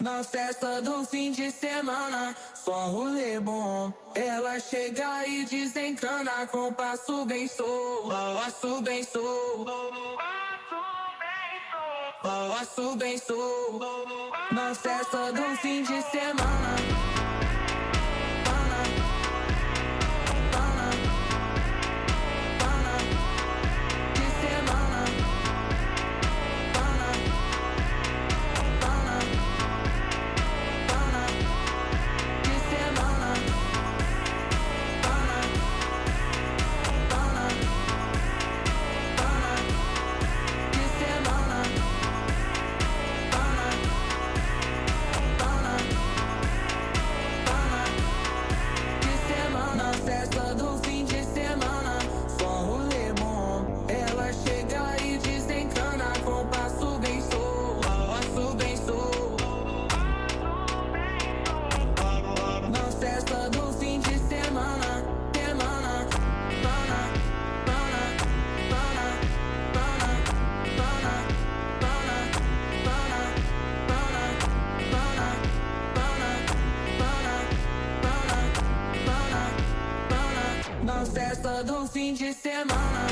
Na festa do fim de semana, só rolê bom. Ela chega e desencana com passo bem solto, passo bem solto, passo bem solto. Na festa do fim de semana. Festa do fim de semana, só rolê bom. Ela chega e desencana com passo bem solto, passo bem solto. Na festa do fim de semana, semana, pana, pana, pana, pana, pana, pana, pana, pana, pana, pana, pana, pana, pana. Na festa do fim de semana.